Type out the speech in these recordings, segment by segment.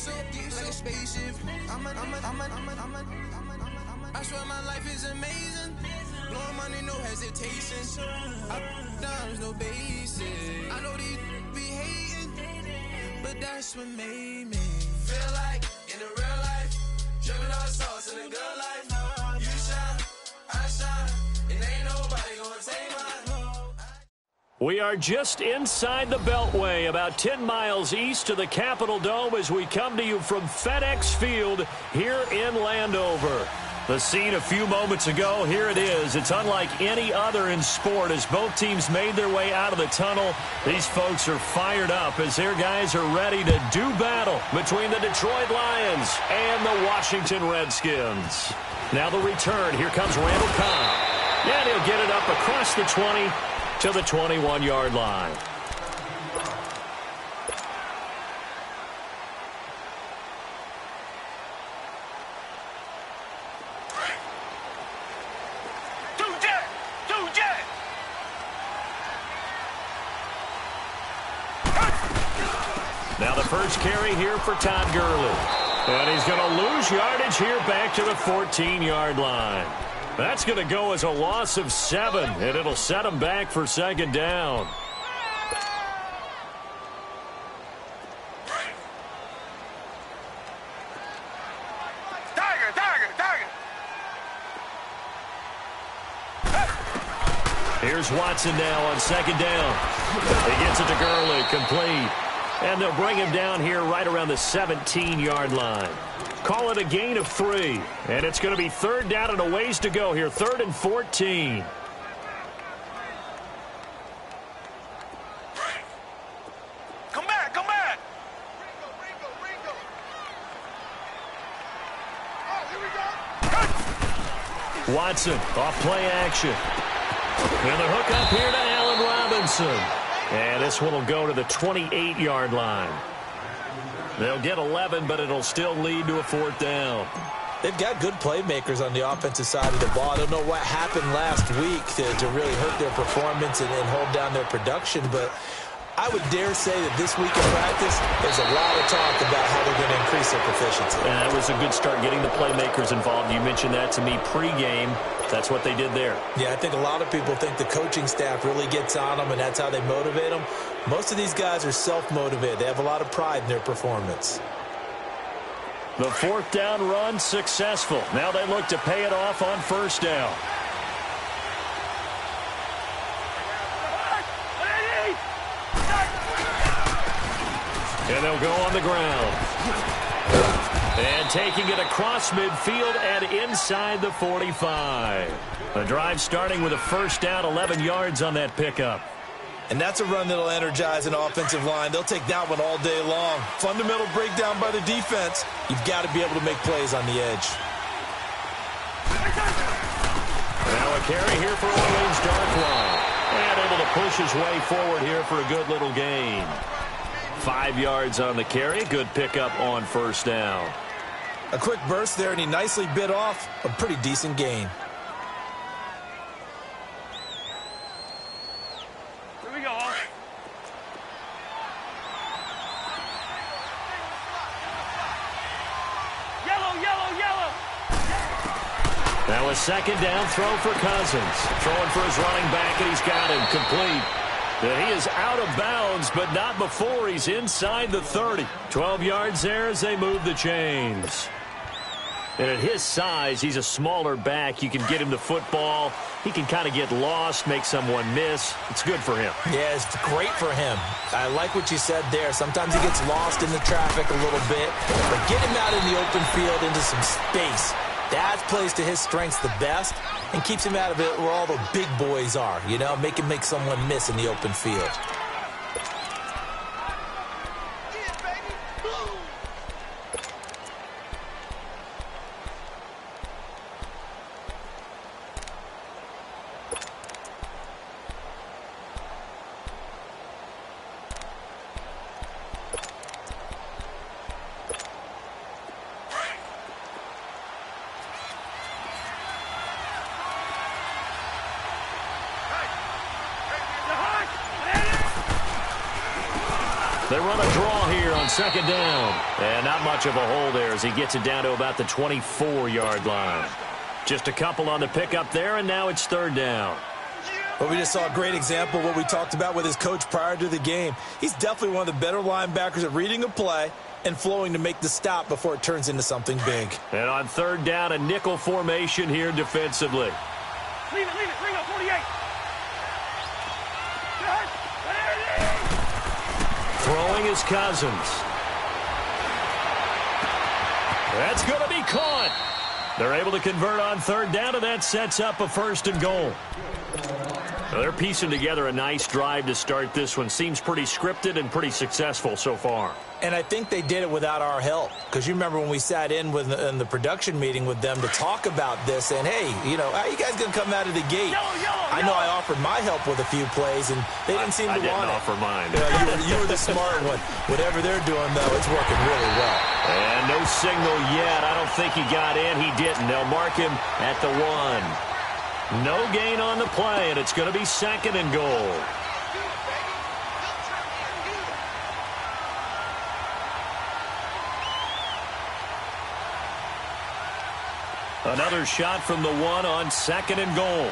so deep, like a spaceship. I swear my life is amazing. Blowing money, no hesitation. Up, downs, no basic. I know these be hating, but that's what made me feel like in the real life. Dripping all sauce in the good life. You shine, I shine, and ain't nobody gonna take mine. We are just inside the Beltway, about 10 miles east of the Capitol Dome as we come to you from FedEx Field here in Landover. The scene a few moments ago, here it is. It's unlike any other in sport as both teams made their way out of the tunnel. These folks are fired up as their guys are ready to do battle between the Detroit Lions and the Washington Redskins. Now the return. Here comes Randall Cobb. And he'll get it up across the 20 to the 21-yard line. Now the first carry here for Todd Gurley. And he's going to lose yardage here back to the 14-yard line. That's going to go as a loss of 7, and it'll set him back for second down. Here's Watson now on second down. He gets it to Gurley, complete. And they'll bring him down here right around the 17-yard line. Call it a gain of 3. And it's going to be third down and a ways to go here. 3rd and 14. Come back, come back. Ringo. Oh, here we go. Watson off play action. And the hook up here to Allen Robinson. And this one will go to the 28-yard line. They'll get 11, but it'll still lead to a 4th down. They've got good playmakers on the offensive side of the ball. I don't know what happened last week to really hurt their performance and hold down their production, but I would dare say that this week in practice, there's a lot of talk about how they're going to increase their proficiency. And that was a good start, getting the playmakers involved. You mentioned that to me pregame. That's what they did there. Yeah, I think a lot of people think the coaching staff really gets on them, and that's how they motivate them. Most of these guys are self-motivated. They have a lot of pride in their performance. The 4th down run successful. Now they look to pay it off on 1st down. And they'll go on the ground. And taking it across midfield and inside the 45. The drive starting with a 1st down, 11 yards on that pickup. And that's a run that'll energize an offensive line. They'll take that one all day long. Fundamental breakdown by the defense. You've got to be able to make plays on the edge. Now a carry here for Orleans Darkline. And able to push his way forward here for a good little gain. 5 yards on the carry. Good pickup on 1st down. A quick burst there, and he nicely bit off a pretty decent gain. Here we go. Yellow. Now a 2nd down throw for Cousins. Throwing for his running back, and he's got him complete. And he is out of bounds, but not before he's inside the 30. 12 yards there as they move the chains. And at his size, he's a smaller back. You can get him the football. He can kind of get lost, make someone miss. It's good for him. Yeah, it's great for him. I like what you said there. Sometimes he gets lost in the traffic a little bit. But get him out in the open field into some space. That plays to his strengths the best and keeps him out of it where all the big boys are. You know, make him make someone miss in the open field. They run a draw here on second down. And not much of a hole there as he gets it down to about the 24-yard line. Just a couple on the pickup there, and now it's third down. Well, we just saw a great example of what we talked about with his coach prior to the game. He's definitely one of the better linebackers at reading a play and flowing to make the stop before it turns into something big. And on third down, a nickel formation here defensively. Leave it, bring up 48. Throwing is Cousins. That's going to be caught. They're able to convert on third down, and that sets up a first and goal. Well, they're piecing together a nice drive to start this one. Seems pretty scripted and pretty successful so far. And I think they did it without our help. Because you remember when we sat in the production meeting with them to talk about this, and, hey, how are you guys going to come out of the gate? I know I offered my help with a few plays, and they didn't seem to want it. I didn't offer mine. You were the smart one. Whatever they're doing, though, it's working really well. And no signal yet. I don't think he got in. He didn't. They'll mark him at the 1. No gain on the play, and it's going to be second and goal. Another shot from the 1 on second and goal.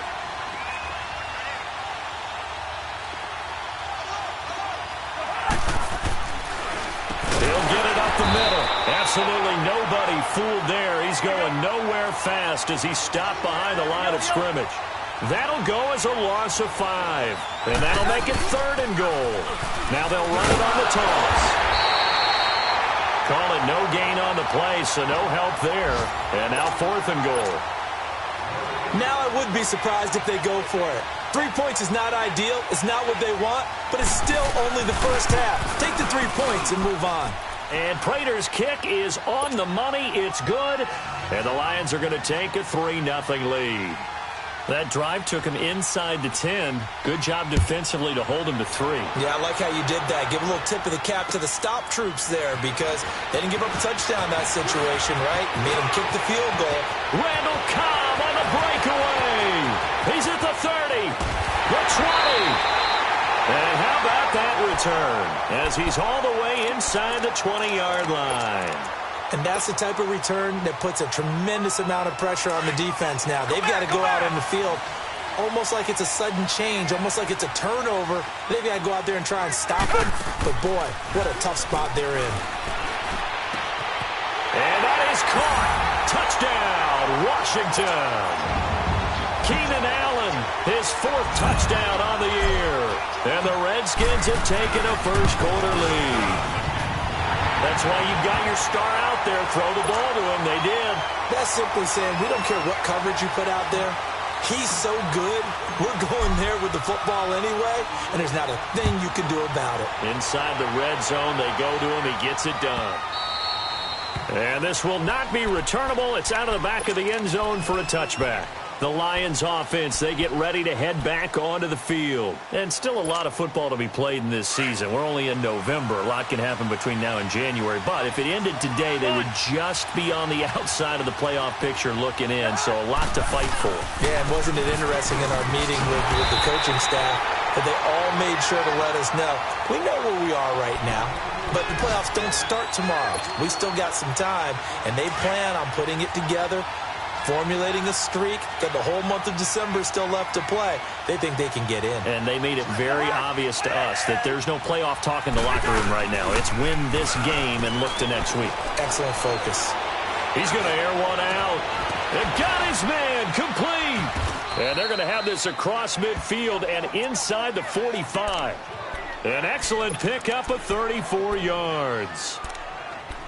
He'll get it up the middle. Absolutely nobody fooled there. He's going nowhere fast as he's stopped behind the line of scrimmage. That'll go as a loss of 5. And that'll make it third and goal. Now they'll run it on the toss. Call it no gain on the play, so no help there. And now fourth and goal. Now I would be surprised if they go for it. 3 points is not ideal. It's not what they want, but it's still only the first half. Take the 3 points and move on. And Prater's kick is on the money. It's good. And the Lions are going to take a 3-0 lead. That drive took him inside the 10. Good job defensively to hold him to 3. Yeah, I like how you did that. Give a little tip of the cap to the stop troops there because they didn't give up a touchdown in that situation, right? Made them kick the field goal. Randall Cobb on the breakaway. He's at the 30, the 20. And how about that return as he's all the way inside the 20-yard line. And that's the type of return that puts a tremendous amount of pressure on the defense now. They've got to go out on the field almost like it's a sudden change, almost like it's a turnover. They've got to go out there and try and stop him. But, boy, what a tough spot they're in. And that is caught. Touchdown, Washington. Keenan Allen, his 4th touchdown on the year. And the Redskins have taken a first-quarter lead. That's why you've got your star out there. Throw the ball to him. They did. That's simply saying we don't care what coverage you put out there. He's so good. We're going there with the football anyway, and there's not a thing you can do about it. Inside the red zone, they go to him. He gets it done. And this will not be returnable. It's out of the back of the end zone for a touchback. The Lions offense, they get ready to head back onto the field. And still a lot of football to be played in this season. We're only in November. A lot can happen between now and January. But if it ended today, they would just be on the outside of the playoff picture looking in. So a lot to fight for. Yeah, and wasn't it interesting in our meeting with the coaching staff that they all made sure to let us know, we know where we are right now. But the playoffs don't start tomorrow. We still got some time, and they plan on putting it together, formulating a streak, got the whole month of December still left to play. They think they can get in. And they made it very obvious to us that there's no playoff talk in the locker room right now. It's win this game and look to next week. Excellent focus. He's going to air one out. And got his man complete. And they're going to have this across midfield and inside the 45. An excellent pickup of 34 yards.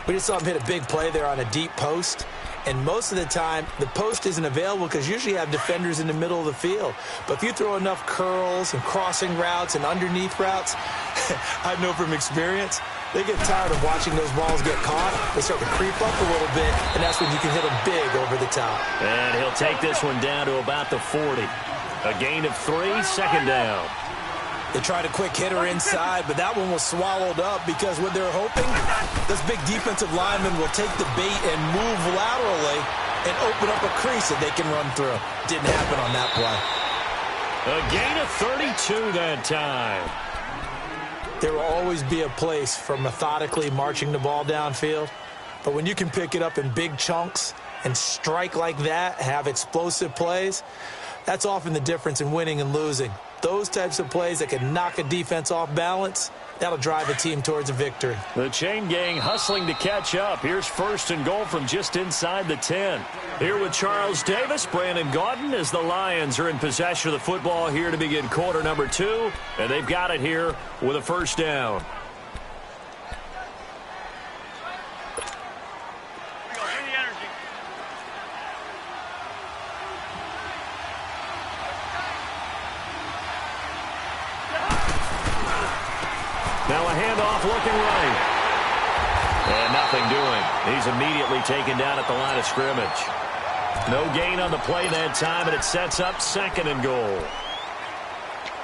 We just saw him hit a big play there on a deep post. And most of the time, the post isn't available because usually you have defenders in the middle of the field. But if you throw enough curls and crossing routes and underneath routes, I know from experience, they get tired of watching those balls get caught. They start to creep up a little bit, and that's when you can hit them big over the top. And he'll take this one down to about the 40. A gain of 3, second down. They tried a quick hitter inside, but that one was swallowed up because what they're hoping, this big defensive lineman will take the bait and move laterally and open up a crease that they can run through. Didn't happen on that play. A gain of 32 that time. There will always be a place for methodically marching the ball downfield. But when you can pick it up in big chunks and strike like that, have explosive plays, that's often the difference in winning and losing. Those types of plays that can knock a defense off balance, that'll drive a team towards a victory. The chain gang hustling to catch up. Here's 1st and goal from just inside the 10. Here with Charles Davis, Brandon Gaudin, as the Lions are in possession of the football here to begin quarter number 2. And they've got it here with a 1st down. Now a handoff looking right. And nothing doing. He's immediately taken down at the line of scrimmage. No gain on the play that time, and it sets up 2nd and goal.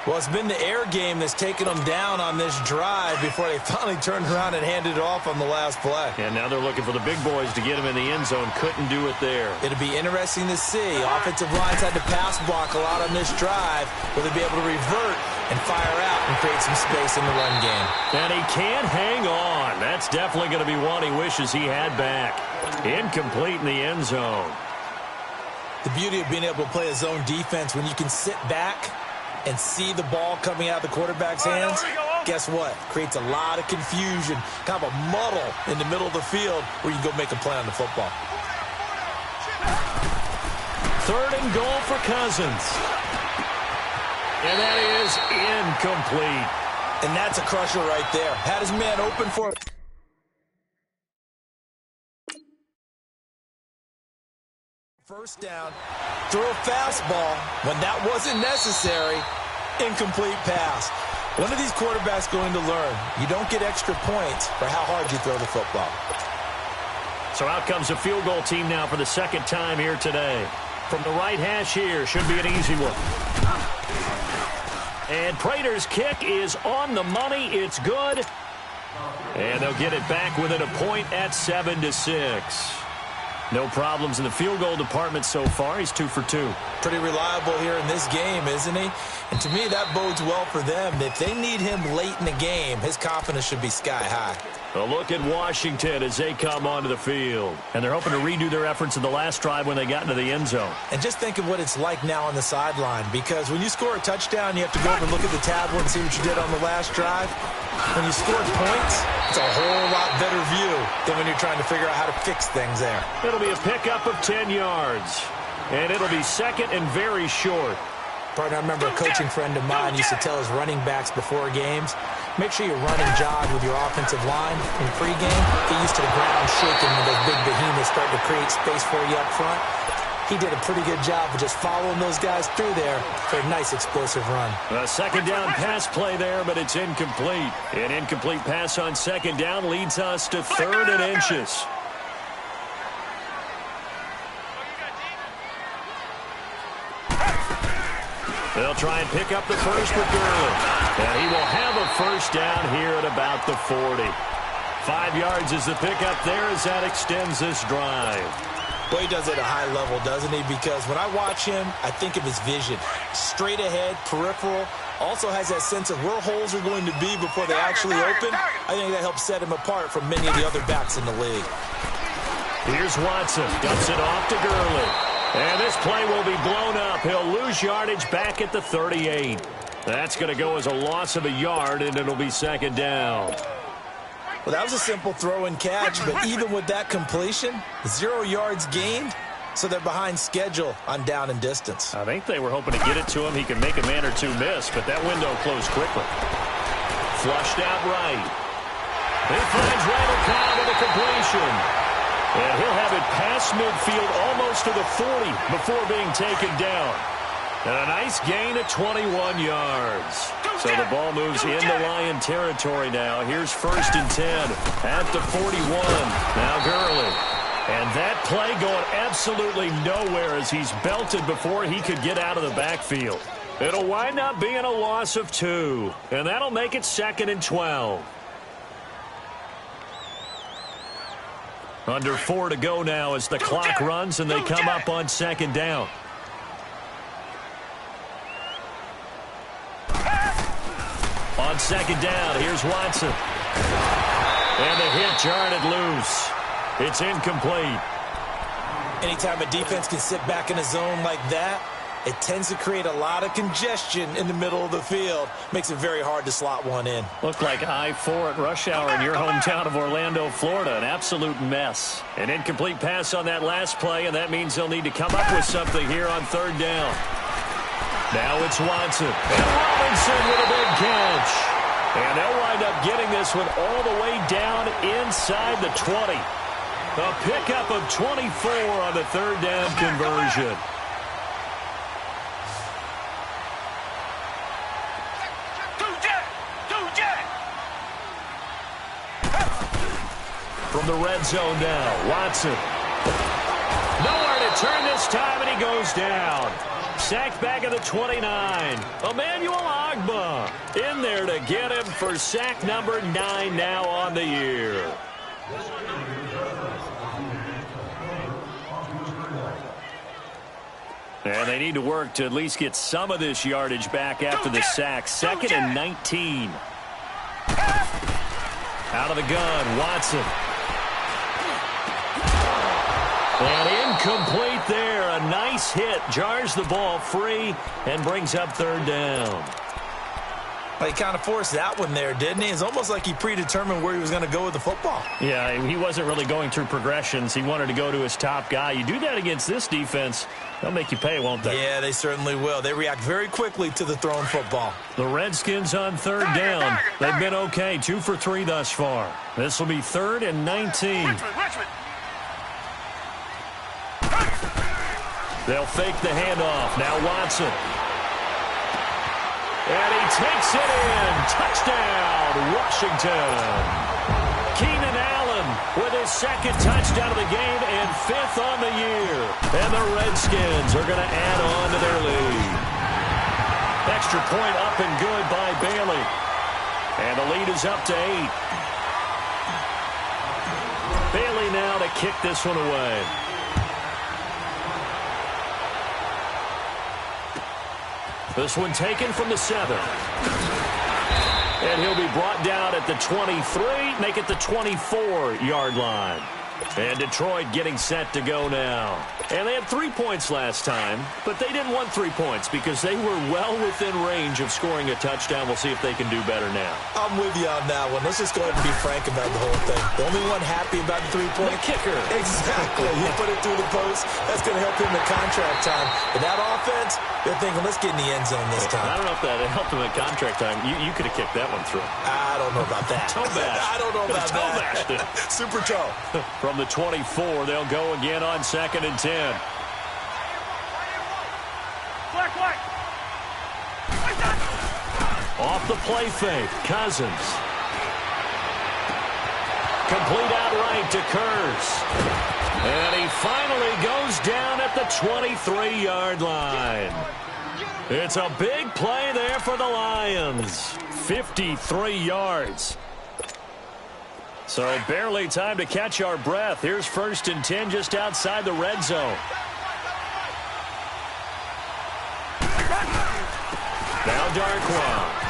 Well, it's been the air game that's taken them down on this drive before they finally turned around and handed it off on the last play. And now they're looking for the big boys to get him in the end zone. Couldn't do it there. It'll be interesting to see. Offensive lines had to pass block a lot on this drive. Will they be able to revert and fire out and create some space in the run game? And he can't hang on. That's definitely going to be one he wishes he had back. Incomplete in the end zone. The beauty of being able to play a zone defense when you can sit back and see the ball coming out of the quarterback's hands, guess what? Creates a lot of confusion, kind of a muddle in the middle of the field where you can go make a play on the football. 3rd and goal for Cousins. And that is incomplete. And that's a crusher right there. Had his man open for it. First down, throw a fastball when that wasn't necessary, incomplete pass. One of these quarterbacks going to learn, you don't get extra points for how hard you throw the football. So out comes a field goal team now for the 2nd time here today. From the right hash here, should be an easy one. And Prater's kick is on the money. It's good. And they'll get it back within a point at 7-6. No problems in the field goal department so far. He's 2 for 2. Pretty reliable here in this game, isn't he? And to me, that bodes well for them. If they need him late in the game, his confidence should be sky high. A look at Washington as they come onto the field. And they're hoping to redo their efforts in the last drive when they got into the end zone. And just think of what it's like now on the sideline, because when you score a touchdown, you have to go over and look at the tablet and see what you did on the last drive. When you scored points, it's a whole lot better view than when you're trying to figure out how to fix things there. It'll be a pickup of 10 yards. And it'll be 2nd and very short. Partner, I remember a coaching friend of mine used to tell his running backs before games, make sure you run and jog with your offensive line in pregame. Get used to the ground shaking when those big behemoths start to create space for you up front. He did a pretty good job of just following those guys through there for a nice explosive run. A 2nd down pass play there, but it's incomplete. An incomplete pass on 2nd down leads us to 3rd and inches. They'll try and pick up the first with Gurley. And he will have a 1st down here at about the 40. 5 yards is the pickup there as that extends this drive. Well, he does it at a high level, doesn't he? Because when I watch him, I think of his vision. Straight ahead, peripheral. Also has that sense of where holes are going to be before they actually open. I think that helps set him apart from many of the other backs in the league. Here's Watson. Dumps it off to Gurley. And this play will be blown up. He'll lose yardage back at the 38. That's going to go as a loss of a yard, and it'll be 2nd down. Well, that was a simple throw and catch, but even with that completion, 0 yards gained, so they're behind schedule on down and distance. I think they were hoping to get it to him. He could make a man or two miss, but that window closed quickly. Flushed out right. He finds Randall Cobb with a completion. And he'll have it past midfield almost to the 40 before being taken down. And a nice gain of 21 yards. So the ball moves into Lion territory now. Here's 1st and 10 at the 41. Now Gurley. And that play going absolutely nowhere as he's belted before he could get out of the backfield. It'll wind up being a loss of 2. And that'll make it 2nd and 12. Under 4 to go now as the clock runs and they come up on 2nd down. On On second down, here's Watson. And the hit jarred it loose. It's incomplete. Anytime a defense can sit back in a zone like that, it tends to create a lot of congestion in the middle of the field. Makes it very hard to slot one in. Looked like I-4 at rush hour in your hometown of Orlando, Florida. An absolute mess. An incomplete pass on that last play, and that means they'll need to come up with something here on third down. Now it's Watson. And Robinson with a big catch. And they'll wind up getting this one all the way down inside the 20. A pickup of 24 on the third down conversion. From the red zone now, Watson. Nowhere to turn this time, and he goes down. Sacked back at the 29. Emmanuel Ogbah in there to get him for sack number 9 now on the year. And they need to work to at least get some of this yardage back after the sack. 2nd and 19. Out of the gun, Watson. And incomplete there. A nice hit. Jars the ball free and brings up third down. Well, he kind of forced that one there, didn't he? It's almost like he predetermined where he was going to go with the football. Yeah, he wasn't really going through progressions. He wanted to go to his top guy. You do that against this defense, they'll make you pay, won't they? Yeah, they certainly will. They react very quickly to the thrown football. The Redskins on third down. They've been okay, 2 for 3 thus far. This will be 3rd and 19. Richmond. They'll fake the handoff. Now Watson. And he takes it in. Touchdown, Washington. Keenan Allen with his 2nd touchdown of the game and 5th on the year. And the Redskins are going to add on to their lead. Extra point up and good by Bailey. And the lead is up to 8. Bailey now to kick this one away. This one taken from the 7. And he'll be brought down at the 23, make it the 24-yard line. And Detroit getting set to go now. And they had 3 points last time, but they didn't want 3 points because they were well within range of scoring a touchdown. We'll see if they can do better now. I'm with you on that one. Let's just go ahead and be frank about the whole thing. The only one happy about the 3-point kicker. Exactly. He put it through the post. That's going to help him in contract time. But that offense, they're thinking, let's get in the end zone this time. I don't know if that helped him at contract time. You could have kicked that one through. I don't know about that. Toe bash. I don't know about toe bashed it. Super toe. From the 24, they'll go again on 2nd and 10. Black. Off the play fake, Cousins. Complete outright to Kurz. And he finally goes down at the 23-yard line. It's a big play there for the Lions. 53 yards. So barely time to catch our breath. Here's 1st and 10 just outside the red zone. Now Darkwa.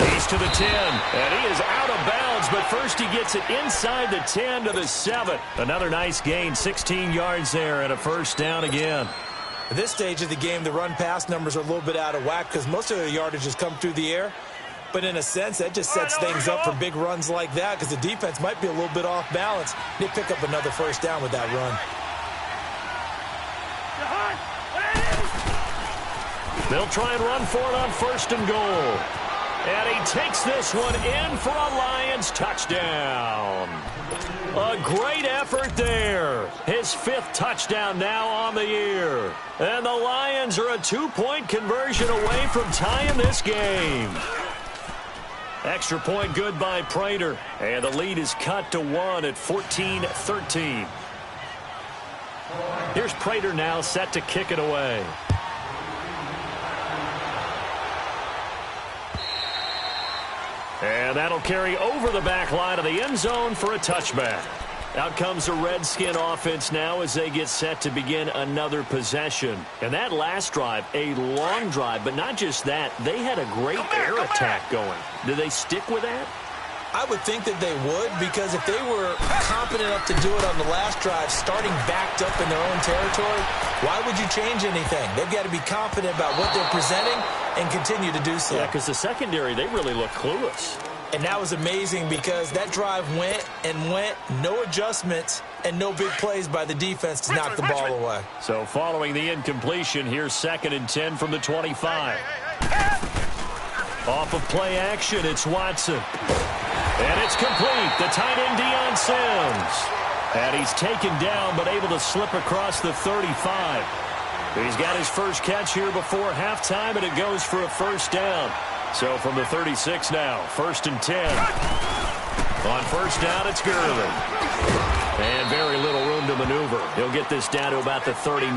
He's to the 10, and he is out of bounds, but first he gets it inside the 10 to the 7. Another nice gain, 16 yards there, and a 1st down again. At this stage of the game, the run-pass numbers are a little bit out of whack because most of their yardage has come through the air. But in a sense, that just sets things up for big runs like that because the defense might be a little bit off balance. They pick up another 1st down with that run. They'll try and run for it on 1st and goal. And he takes this one in for a Lions touchdown. A great effort there. His 5th touchdown now on the year. And the Lions are a 2-point conversion away from tying this game. Extra point good by Prater. And the lead is cut to 1 at 14-13. Here's Prater now set to kick it away. And that'll carry over the back line of the end zone for a touchback. Out comes the Redskin offense now as they get set to begin another possession. And that last drive, a long drive, but not just that. They had a great air attack going. Do they stick with that? I would think that they would, because if they were competent enough to do it on the last drive, starting backed up in their own territory, why would you change anything? They've got to be confident about what they're presenting and continue to do so. Yeah, because the secondary, they really look clueless. And that was amazing because that drive went and went, no adjustments, and no big plays by the defense to knock the ball away. So following the incompletion, here's 2nd and 10 from the 25. Off of play action, it's Watson. And it's complete. The tight end, Deion Sims. And he's taken down, but able to slip across the 35. He's got his first catch here before halftime, and it goes for a first down. So from the 36 now, 1st and 10. On first down, it's Gurley. And very little room to maneuver. He'll get this down to about the 39.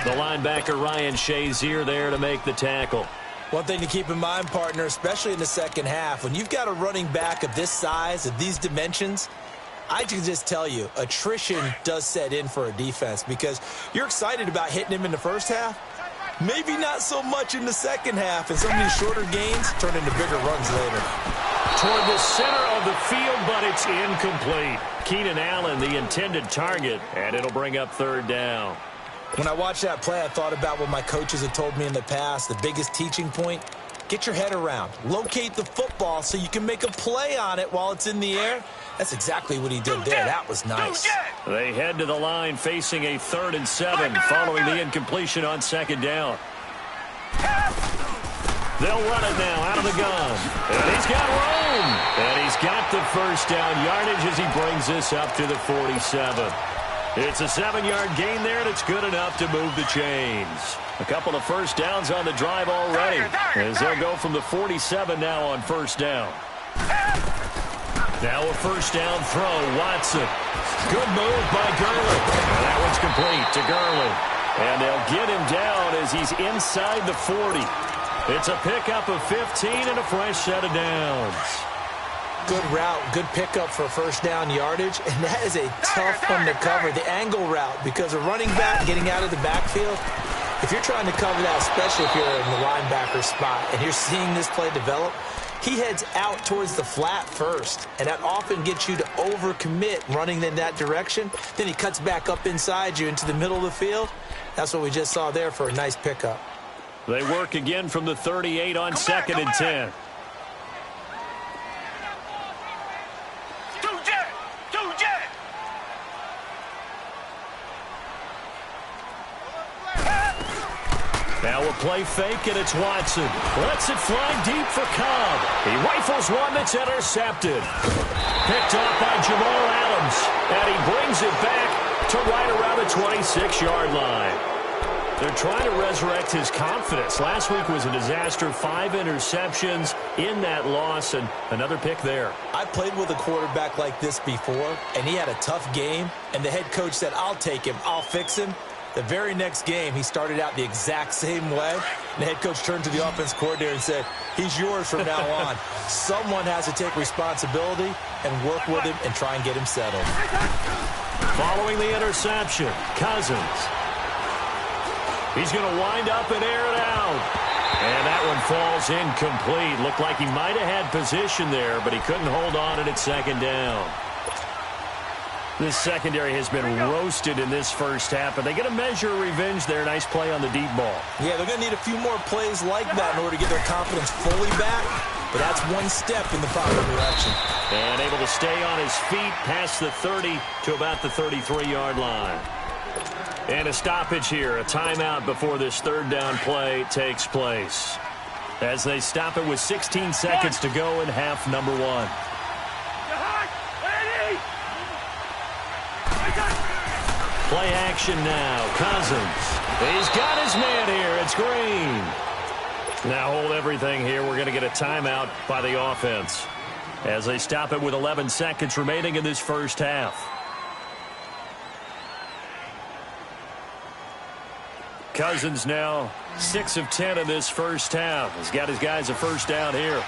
The linebacker, Ryan Shazier, there to make the tackle. One thing to keep in mind, partner, especially in the second half, when you've got a running back of this size, of these dimensions, I can just tell you, attrition does set in for a defense because you're excited about hitting him in the first half. Maybe not so much in the second half, and some of these shorter gains turn into bigger runs later. Toward the center of the field, but it's incomplete. Keenan Allen, the intended target, and it'll bring up 3rd down. When I watched that play, I thought about what my coaches had told me in the past. The biggest teaching point, get your head around. Locate the football so you can make a play on it while it's in the air. That's exactly what he did there. That was nice. They head to the line facing a 3rd and 7 following the incompletion on 2nd down. They'll run it now out of the gun. And he's got room. And he's got the first down yardage as he brings this up to the 47. It's a 7-yard gain there, and it's good enough to move the chains. A couple of first downs on the drive already, as they'll go from the 47 now on first down. Now a first down throw, Watson. Good move by Gurley. And that one's complete to Gurley. And they'll get him down as he's inside the 40. It's a pickup of 15 and a fresh set of downs. Good route, good pickup for first down yardage, and that is a tough one to cover, the angle route, because a running back getting out of the backfield, if you're trying to cover that, especially if you're in the linebacker spot, and you're seeing this play develop, he heads out towards the flat first, and that often gets you to overcommit running in that direction. Then he cuts back up inside you into the middle of the field. That's what we just saw there for a nice pickup. They work again from the 38 on 2nd and 10. Now a play fake, and it's Watson. Lets it fly deep for Cobb. He rifles one that's intercepted. Picked off by Jamal Adams. And he brings it back to right around the 26-yard line. They're trying to resurrect his confidence. Last week was a disaster. 5 interceptions in that loss, and another pick there. I played with a quarterback like this before, and he had a tough game, and the head coach said, I'll take him, I'll fix him. The very next game, he started out the exact same way. And the head coach turned to the offense coordinator and said, he's yours from now on. Someone has to take responsibility and work with him and try and get him settled. Following the interception, Cousins. He's going to wind up and air it out. And that one falls incomplete. Looked like he might have had position there, but he couldn't hold on it at 2nd down. This secondary has been roasted in this first half, but they get a measure of revenge there. Nice play on the deep ball. Yeah, they're going to need a few more plays like that in order to get their confidence fully back, but that's one step in the proper direction. And able to stay on his feet past the 30 to about the 33-yard line. And a stoppage here, a timeout before this 3rd down play takes place. As they stop it with 16 seconds to go in half number 1. Play action now. Cousins. He's got his man here. It's Green. Now hold everything here. We're going to get a timeout by the offense as they stop it with 11 seconds remaining in this first half. Cousins now 6 of 10 in this first half. He's got his guys a first down here.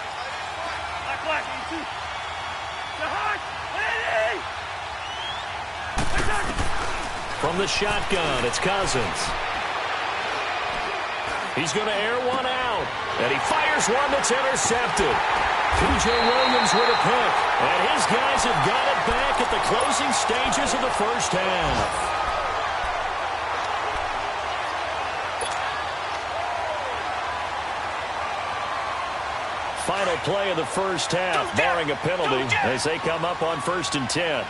From the shotgun, it's Cousins. He's going to air one out. And he fires one that's intercepted. P.J. Williams with a pick. And his guys have got it back at the closing stages of the first half. Final play of the first half, barring a penalty, as they come up on 1st and 10.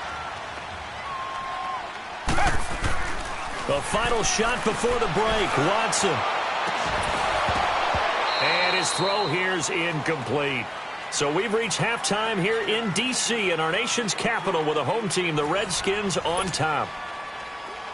The final shot before the break, Watson. And his throw here's incomplete. So we've reached halftime here in D.C. in our nation's capital with a home team, the Redskins, on top.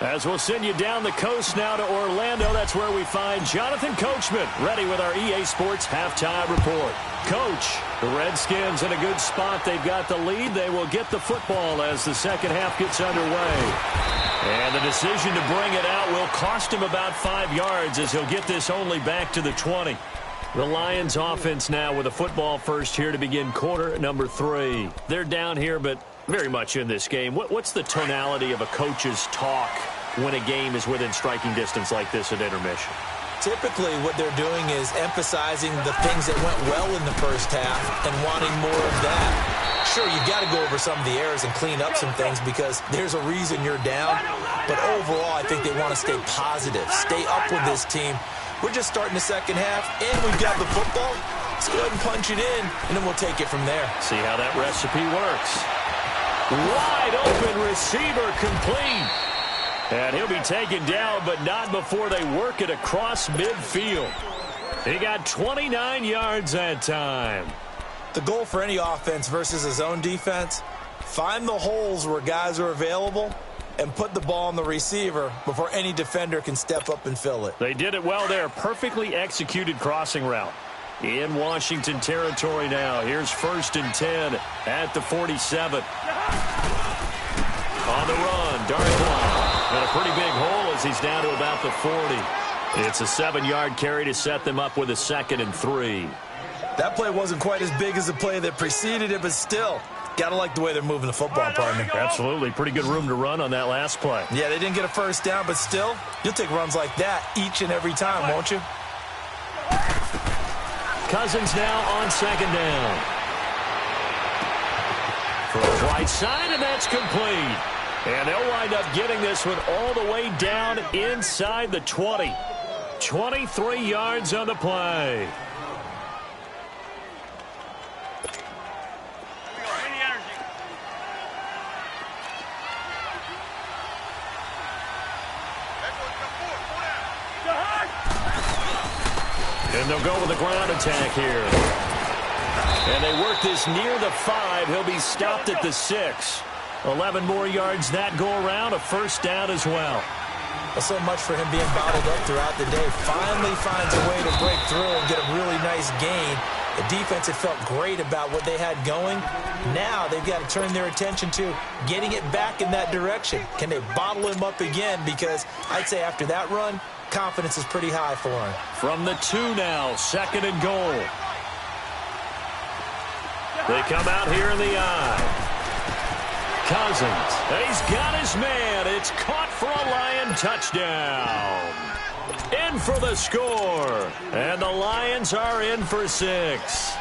As we'll send you down the coast now to Orlando, that's where we find Jonathan Coachman, ready with our EA Sports halftime report. Coach, the Redskins in a good spot. They've got the lead. They will get the football as the second half gets underway. And the decision to bring it out will cost him about 5 yards as he'll get this only back to the 20. The Lions offense now with a football first here to begin quarter number 3. They're down here, but very much in this game. What's the tonality of a coach's talk when a game is within striking distance like this at intermission? Typically, what they're doing is emphasizing the things that went well in the first half and wanting more of that. Sure, you've got to go over some of the errors and clean up some things because there's a reason you're down. But overall, I think they want to stay positive, stay up with this team. We're just starting the second half, and we've got the football. Let's go ahead and punch it in, and then we'll take it from there. See how that recipe works. Wide open receiver complete. And he'll be taken down, but not before they work it across midfield. He got 29 yards that time. The goal for any offense versus a zone defense, find the holes where guys are available and put the ball on the receiver before any defender can step up and fill it. They did it well there. Perfectly executed crossing route. In Washington territory now. Here's 1st and 10 at the 47. On the run, Darkline. And a pretty big hole as he's down to about the 40. It's a 7-yard carry to set them up with a 2nd and 3. That play wasn't quite as big as the play that preceded it, but still, got to like the way they're moving the football, partner. Absolutely. Pretty good room to run on that last play. Yeah, they didn't get a first down, but still, you'll take runs like that each and every time, won't you? Cousins now on 2nd down. Throws right side, and that's complete. And they'll wind up getting this one all the way down inside the 20. 23 yards on the play. And they'll go with the ground attack here. And they work this near the 5. He'll be stopped at the 6. 11 more yards that go around, a first down as well. Well, so much for him being bottled up throughout the day. Finally finds a way to break through and get a really nice gain. The defense had felt great about what they had going. Now they've got to turn their attention to getting it back in that direction. Can they bottle him up again? Because I'd say after that run, confidence is pretty high for him. From the 2 now, 2nd and goal. They come out here in the eye. Cousins, he's got his man. It's caught for a Lion touchdown. In for the score. And the Lions are in for 6.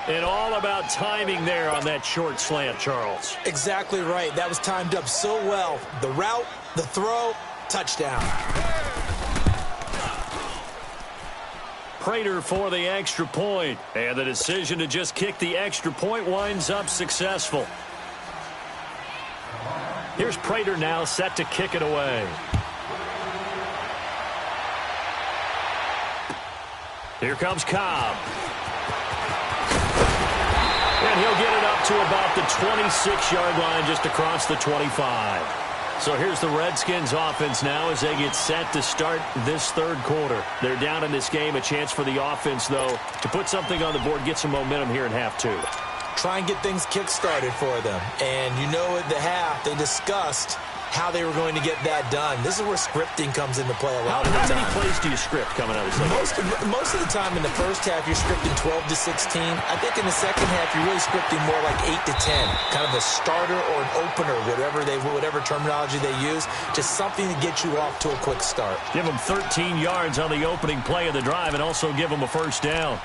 And all about timing there on that short slant, Charles. Exactly right. That was timed up so well. The route, the throw, touchdown. Prater for the extra point. And the decision to just kick the extra point winds up successful. Here's Prater now set to kick it away. Here comes Cobb. And he'll get it up to about the 26-yard line just across the 25. So here's the Redskins offense now as they get set to start this 3rd quarter. They're down in this game. A chance for the offense, though, to put something on the board, get some momentum here in half 2. Try and get things kick-started for them. And you know at the half, they discussed how they were going to get that done. This is where scripting comes into play a lot of the How time. many plays do you script coming out of the second? Most of the time in the first half, you're scripting 12 to 16. I think in the second half, you're really scripting more like 8 to 10. Kind of a starter or an opener, whatever terminology they use. Just something to get you off to a quick start. Give them 13 yards on the opening play of the drive and also give them a first down.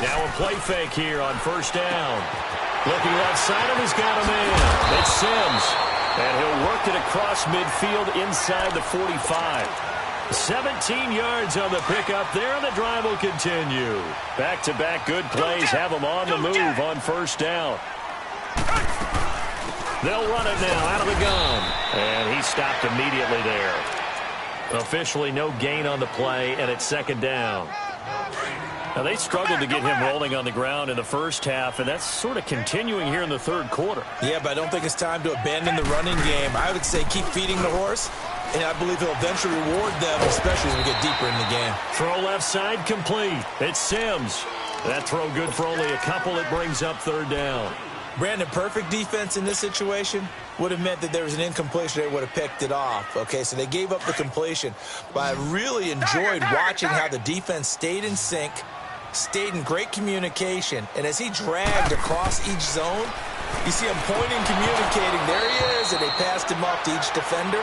Now a play fake here on first down. Looking left side of him, he's got him in. It's Sims. And he'll work it across midfield inside the 45. 17 yards on the pickup there, and the drive will continue. Back-to-back good plays have them on the move on first down. They'll run it now out of the gun. And he stopped immediately there. Officially no gain on the play, and it's second down. Now, they struggled to get him rolling on the ground in the first half, and that's sort of continuing here in the third quarter. Yeah, but I don't think it's time to abandon the running game. I would say keep feeding the horse, and I believe he'll eventually reward them, especially as we get deeper in the game. Throw left side complete. It's Sims. That throw good for only a couple. It brings up third down. Brandon, perfect defense in this situation would have meant that there was an incompletion. They would have picked it off. Okay, so they gave up the completion. But I really enjoyed watching how the defense stayed in sync, stayed in great communication, and as he dragged across each zone, you see him pointing, communicating. There he is, and they passed him off to each defender.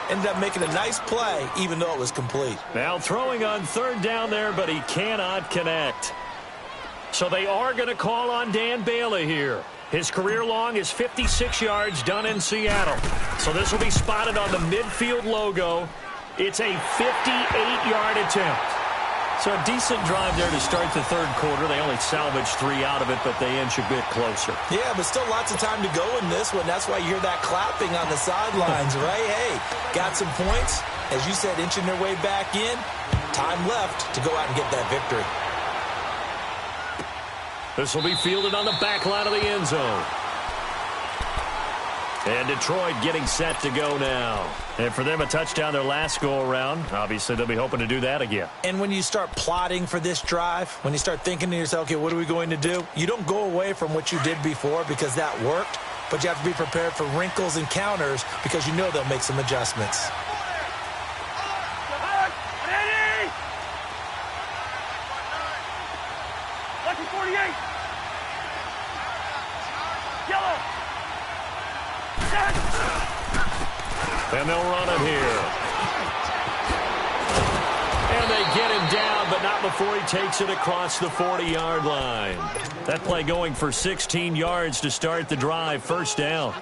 Ended up making a nice play, even though it was complete. Now throwing on third down there, but he cannot connect. So they are going to call on Dan Bailey here. His career long is 56 yards done in Seattle. So this will be spotted on the midfield logo. It's a 58-yard attempt. So a decent drive there to start the third quarter. They only salvaged 3 out of it, but they inch a bit closer. Yeah, but still lots of time to go in this one. That's why you hear that clapping on the sidelines, right? Hey, got some points. As you said, inching their way back in. Time left to go out and get that victory. This will be fielded on the back line of the end zone. And Detroit getting set to go now. And for them, a touchdown their last go-around. Obviously, they'll be hoping to do that again. And when you start plotting for this drive, when you start thinking to yourself, okay, what are we going to do? You don't go away from what you did before because that worked, but you have to be prepared for wrinkles and counters because you know they'll make some adjustments. Lucky 48. Yellow. And they'll run it here. And they get him down, but not before he takes it across the 40-yard line. That play going for 16 yards to start the drive. First down.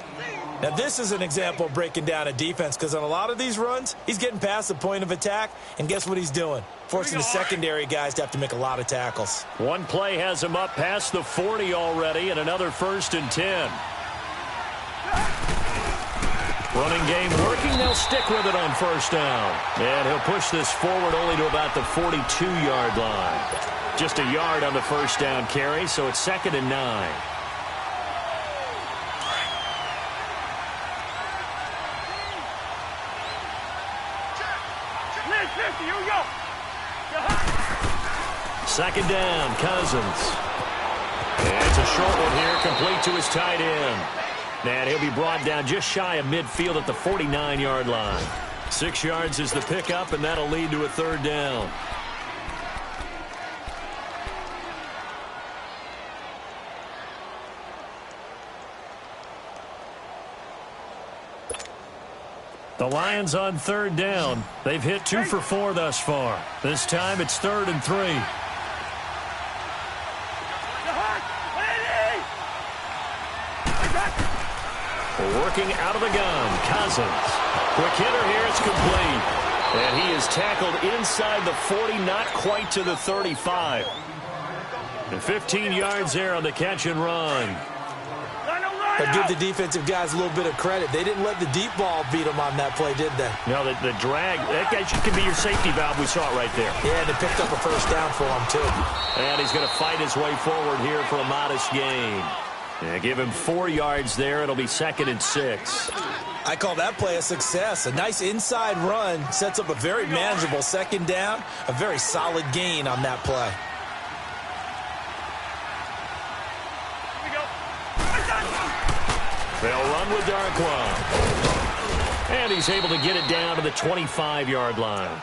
Now, this is an example of breaking down a defense because on a lot of these runs, he's getting past the point of attack, and guess what he's doing? Forcing the secondary guys to have to make a lot of tackles. One play has him up past the 40 already, and another 1st and 10. Running game working. They'll stick with it on first down. And he'll push this forward only to about the 42-yard line. Just a yard on the first down carry, so it's 2nd and 9. Here we go. 2nd down, Cousins. And it's a short one here, complete to his tight end. And he'll be brought down just shy of midfield at the 49-yard line. 6 yards is the pickup, and that'll lead to a 3rd down. The Lions on 3rd down. They've hit 2 for 4 thus far. This time it's 3rd and 3. Working out of the gun, Cousins. Quick hitter here, it's complete. And he is tackled inside the 40, not quite to the 35. And 15 yards there on the catch and run. But give the defensive guys a little bit of credit. They didn't let the deep ball beat them on that play, did they? No, the drag, that guy can be your safety valve. We saw it right there. Yeah, and they picked up a first down for him, too. And he's going to fight his way forward here for a modest gain. Yeah, give him 4 yards there. It'll be 2nd and 6. I call that play a success. A nice inside run sets up a very manageable second down, a very solid gain on that play. They'll run with Darquan. And he's able to get it down to the 25-yard line.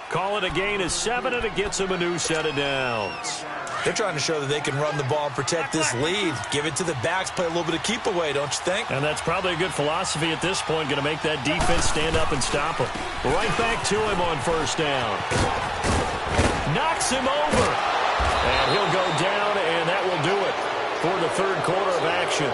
Call it a gain of 7, and it gets him a new set of downs. They're trying to show that they can run the ball and protect this lead. Give it to the backs, play a little bit of keep away, don't you think? And that's probably a good philosophy at this point, going to make that defense stand up and stop him. Right back to him on first down. Knocks him over. And he'll go down, and that will do it for the third quarter of action.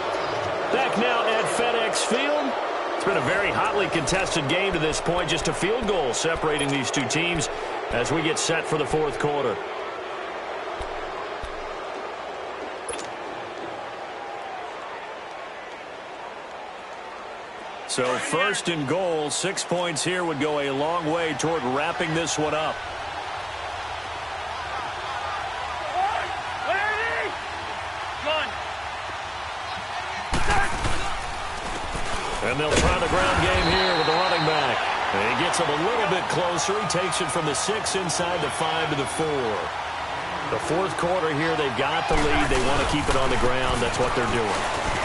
Back now at FedEx Field. It's been a very hotly contested game to this point. Just a field goal separating these two teams as we get set for the fourth quarter. So first and goal, 6 points here would go a long way toward wrapping this one up. And they'll try the ground game here with the running back. And he gets him a little bit closer. He takes it from the 6 inside the 5 to the 4. The fourth quarter here, they've got the lead. They want to keep it on the ground. That's what they're doing.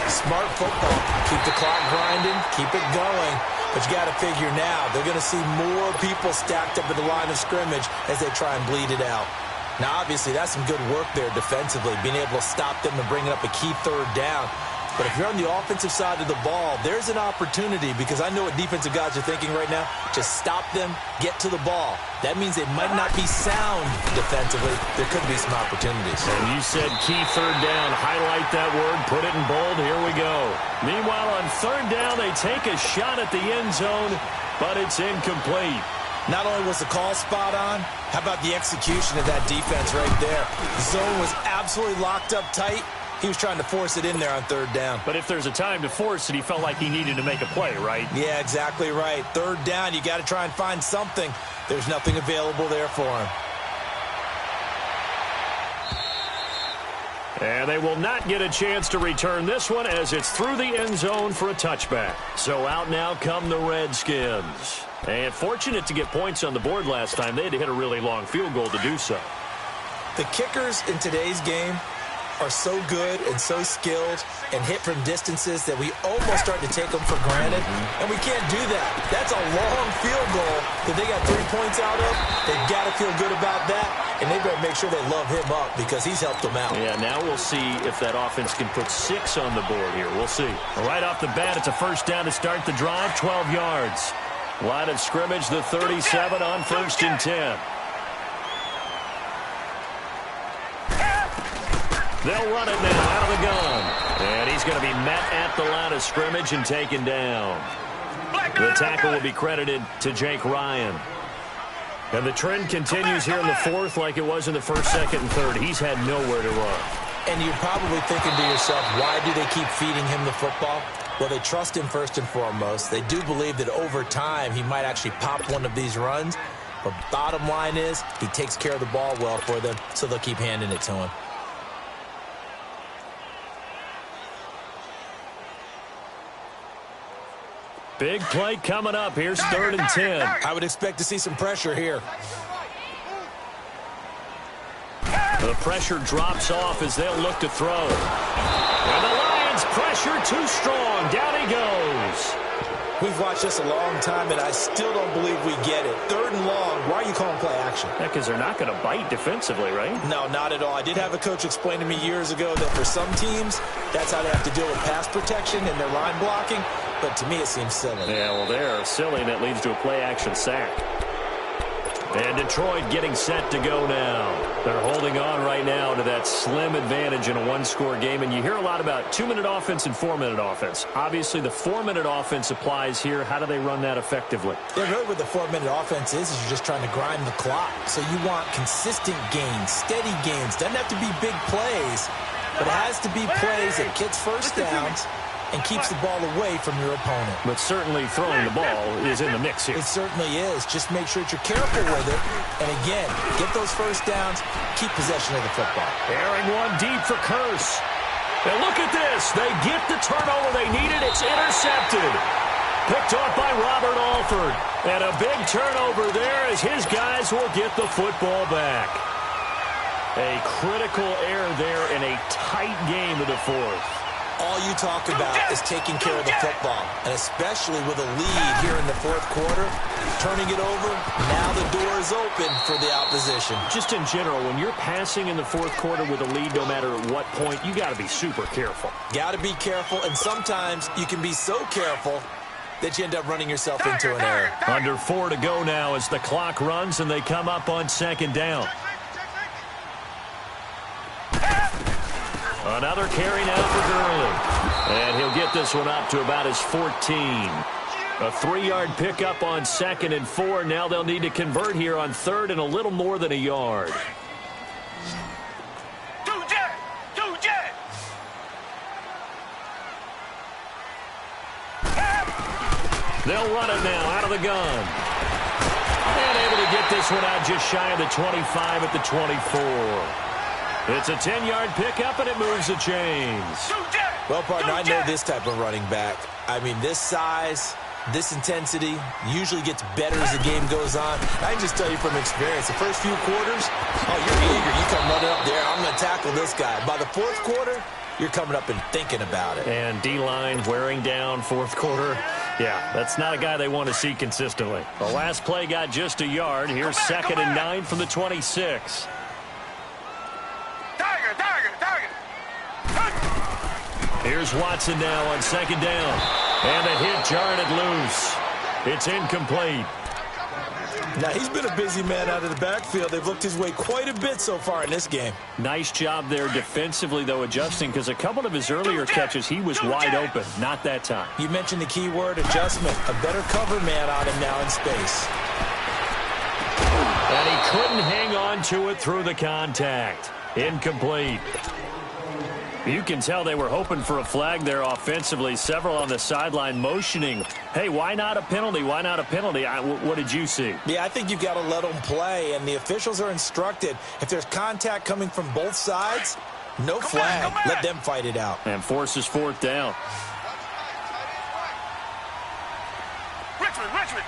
Smart football. Keep the clock grinding. Keep it going. But you got to figure now, they're going to see more people stacked up at the line of scrimmage as they try and bleed it out. Now, obviously, that's some good work there defensively, being able to stop them and bringing up a key third down. But if you're on the offensive side of the ball, there's an opportunity, because I know what defensive guys are thinking right now. Just stop them, get to the ball. That means they might not be sound defensively. There could be some opportunities. And you said key third down. Highlight that word. Put it in bold. Here we go. Meanwhile, on third down, they take a shot at the end zone, but it's incomplete. Not only was the call spot on, how about the execution of that defense right there? The zone was absolutely locked up tight. He was trying to force it in there on third down. But if there's a time to force it, he felt like he needed to make a play, right? Yeah, exactly right. Third down, you got to try and find something. There's nothing available there for him. And they will not get a chance to return this one as it's through the end zone for a touchback. So out now come the Redskins. And fortunate to get points on the board last time. They had to hit a really long field goal to do so. The kickers in today's game are so good and so skilled and hit from distances that we almost start to take them for granted, and we can't do that. That's a long field goal that they got 3 points out of. They've got to feel good about that, and they better make sure they love him up because he's helped them out. Yeah, now we'll see if that offense can put 6 on the board here. We'll see. Right off the bat, it's a first down to start the drive, 12 yards. Line of scrimmage, the 37 on first and 10. They'll run it now out of the gun. And he's going to be met at the line of scrimmage and taken down. The tackle will be credited to Jake Ryan. And the trend continues here in the fourth like it was in the first, second, and third. He's had nowhere to run. And you're probably thinking to yourself, why do they keep feeding him the football? Well, they trust him first and foremost. They do believe that over time he might actually pop one of these runs. But bottom line is he takes care of the ball well for them, so they'll keep handing it to him. Big play coming up. Here's third and 10. I would expect to see some pressure here. The pressure drops off as they'll look to throw. And the Lions pressure too strong. Down he goes. We've watched this a long time, and I still don't believe we get it. Third and long. Why are you calling play action? Yeah, because they're not going to bite defensively, right? No, not at all. I did have a coach explain to me years ago that for some teams, that's how they have to deal with pass protection and their line blocking. But to me, it seems silly. Yeah, well, they're silly, and it leads to a play-action sack. And Detroit getting set to go now. They're holding on right now to that slim advantage in a one-score game. And you hear a lot about 2-minute offense and 4-minute offense. Obviously, the 4-minute offense applies here. How do they run that effectively? Yeah, really what the 4-minute offense is you're just trying to grind the clock. So you want consistent gains, steady gains. Doesn't have to be big plays, but it has to be plays that gets first downs and keeps the ball away from your opponent. But certainly throwing the ball is in the mix here. It certainly is. Just make sure that you're careful with it. And again, get those first downs, keep possession of the football. Airing one deep for Curse. And look at this. They get the turnover they needed. It's intercepted. Picked off by Robert Alford. And a big turnover there as his guys will get the football back. A critical error there in a tight game of the fourth. All you talk about is taking care of the football, and especially with a lead here in the fourth quarter, turning it over, now the door is open for the opposition. Just in general, when you're passing in the fourth quarter with a lead, no matter at what point, you got to be super careful. Got to be careful, and sometimes you can be so careful that you end up running yourself into an error. Under 4 to go now as the clock runs and they come up on second down. Another carry now for Gurley. And he'll get this one up to about his 14. A 3-yard pickup on 2nd and 4. Now they'll need to convert here on 3rd and a little more than a yard. They'll run it now out of the gun. And able to get this one out just shy of the 25 at the 24. It's a 10-yard pickup, and it moves the chains. Well, partner, I know this type of running back. I mean, this size, this intensity usually gets better as the game goes on. I can just tell you from experience, the first few quarters, oh, you're eager. You come running up there, I'm going to tackle this guy. By the fourth quarter, you're coming up and thinking about it. And D-line wearing down fourth quarter. Yeah, that's not a guy they want to see consistently. The last play got just a yard. Here's 2nd and 9 from the 26. Here's Watson now on 2nd down. And a hit jarred loose. It's incomplete. Now, he's been a busy man out of the backfield. They've looked his way quite a bit so far in this game. Nice job there defensively, though, adjusting, because a couple of his earlier catches, he was wide open. Not that time. You mentioned the key word, adjustment. A better cover man on him now in space. And he couldn't hang on to it through the contact. Incomplete. You can tell they were hoping for a flag there offensively. Several on the sideline motioning, hey, why not a penalty? Why not a penalty? What did you see? Yeah, I think you've got to let them play, and the officials are instructed. If there's contact coming from both sides, no flag. Let them fight it out. And forces 4th down. Richmond.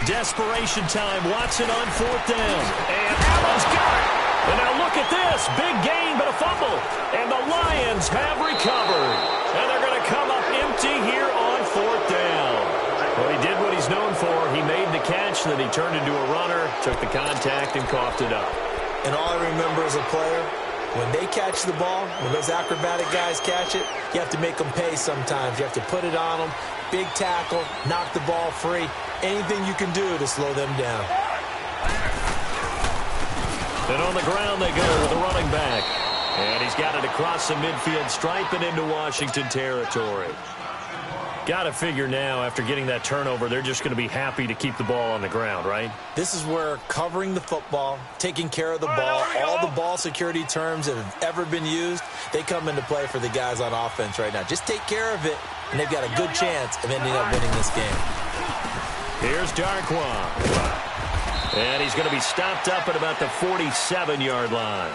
Desperation time. Watson on 4th down. And Allen's got it. And now look at this. Big gain, but a fumble. And the Lions have recovered. And they're going to come up empty here on 4th down. Well, he did what he's known for. He made the catch, then he turned into a runner, took the contact, and coughed it up. And all I remember as a player, when they catch the ball, when those acrobatic guys catch it, you have to make them pay sometimes. You have to put it on them. Big tackle, knock the ball free. Anything you can do to slow them down. And on the ground they go with the running back. And he's got it across the midfield stripe and into Washington territory. Got to figure now, after getting that turnover, they're just going to be happy to keep the ball on the ground, right? This is where covering the football, taking care of the ball, all the ball security terms that have ever been used, they come into play for the guys on offense right now. Just take care of it, and they've got a good chance of ending up winning this game. Here's Darkwa. And he's going to be stopped up at about the 47-yard line.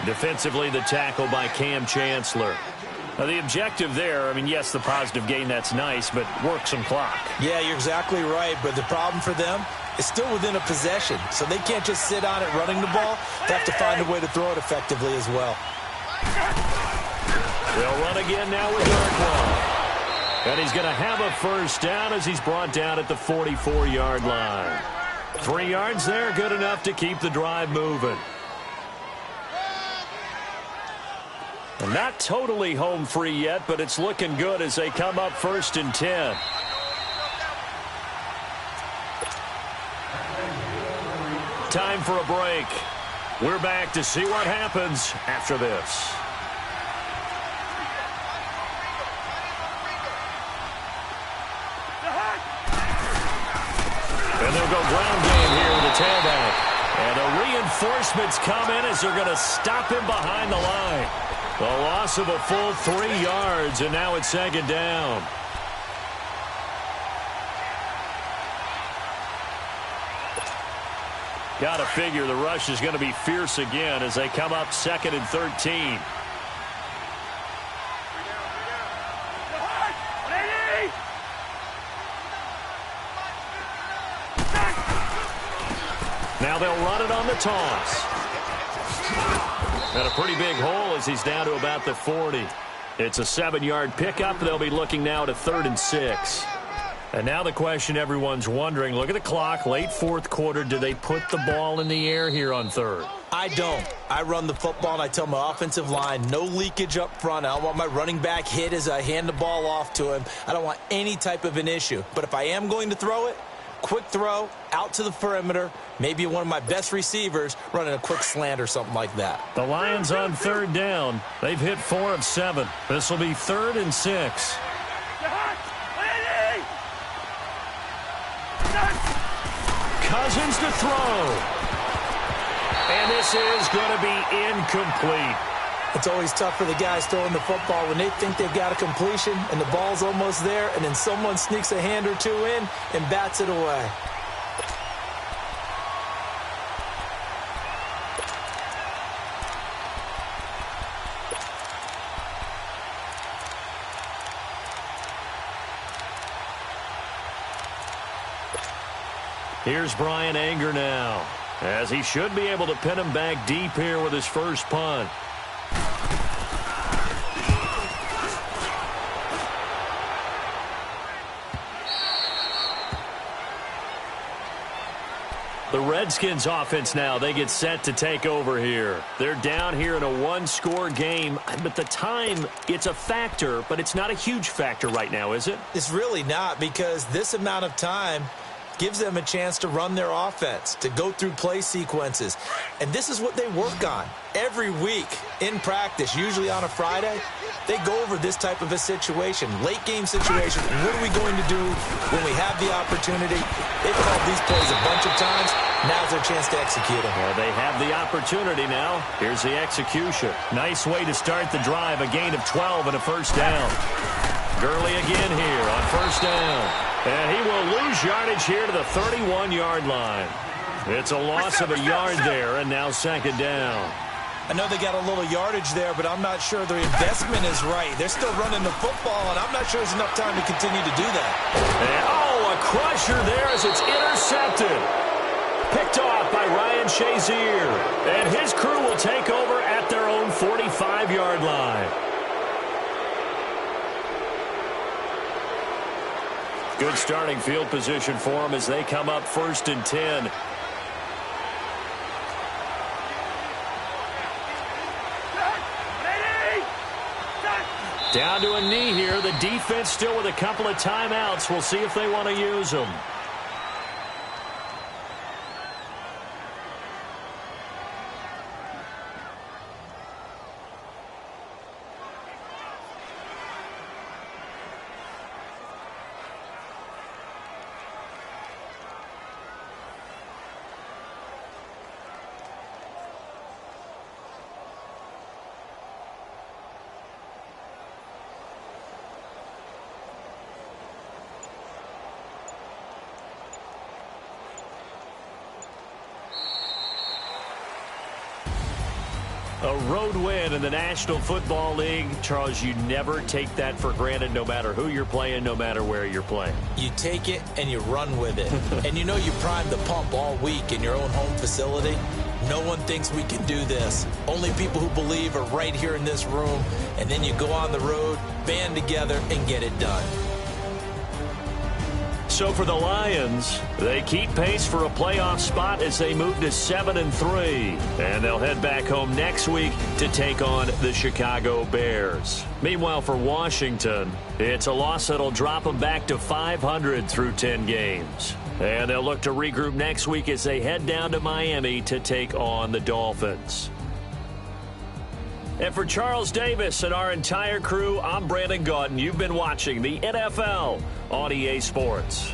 Defensively, the tackle by Cam Chancellor. Now, the objective there, I mean, yes, the positive gain, that's nice, but work some clock. Yeah, you're exactly right, but the problem for them is still within a possession, so they can't just sit on it running the ball. They have to find a way to throw it effectively as well. They'll run again now with Darkwa. And he's going to have a first down as he's brought down at the 44-yard line. 3 yards there, good enough to keep the drive moving. And not totally home free yet, but it's looking good as they come up 1st and 10. Time for a break. We're back to see what happens after this. And they'll go ground game here with the tailback. And the reinforcements come in as they're going to stop him behind the line. The loss of a full 3 yards, and now it's 2nd down. Got to figure the rush is going to be fierce again as they come up 2nd and 13. Now they'll run it on the toss. And a pretty big hole as he's down to about the 40. It's a 7-yard pickup. They'll be looking now to 3rd and 6. And now the question everyone's wondering, look at the clock, late fourth quarter. Do they put the ball in the air here on 3rd? I don't. I run the football, and I tell my offensive line, no leakage up front. I don't want my running back hit as I hand the ball off to him. I don't want any type of an issue. But if I am going to throw it, quick throw, out to the perimeter, maybe one of my best receivers running a quick slant or something like that. The Lions on 3rd down. They've hit 4 of 7. This will be 3rd and 6. Cousins to throw. And this is going to be incomplete. It's always tough for the guys throwing the football when they think they've got a completion and the ball's almost there, and then someone sneaks a hand or two in and bats it away. Here's Brian Anger now, as he should be able to pin him back deep here with his first punt. The Redskins offense now, they get set to take over here. They're down here in a one-score game, but the time, it's a factor, but it's not a huge factor right now, is it? It's really not, because this amount of time gives them a chance to run their offense, to go through play sequences. And this is what they work on every week in practice, usually on a Friday. They go over this type of a situation, late game situation. What are we going to do when we have the opportunity? They've called these plays a bunch of times. Now's their chance to execute them. Well, they have the opportunity now. Here's the execution. Nice way to start the drive, a gain of 12 and a first down. Gurley again here on first down. And he will lose yardage here to the 31-yard line. It's a loss of a yard there, and now 2nd down. I know they got a little yardage there, but I'm not sure their investment is right. They're still running the football, and I'm not sure there's enough time to continue to do that. And, a crusher there as it's intercepted. Picked off by Ryan Shazier. And his crew will take over at their own 45-yard line. Good starting field position for them as they come up 1st and 10. Down to a knee here. The defense still with a couple of timeouts. We'll see if they want to use them. A road win in the National Football League. Charles, you never take that for granted no matter who you're playing, no matter where you're playing. You take it and you run with it. And you know you primed the pump all week in your own home facility. No one thinks we can do this. Only people who believe are right here in this room. And then you go on the road, band together, and get it done. So for the Lions, they keep pace for a playoff spot as they move to 7-3. And they'll head back home next week to take on the Chicago Bears. Meanwhile, for Washington, it's a loss that'll drop them back to 500 through 10 games. And they'll look to regroup next week as they head down to Miami to take on the Dolphins. And for Charles Davis and our entire crew, I'm Brandon Gaudin. You've been watching the NFL on EA Sports.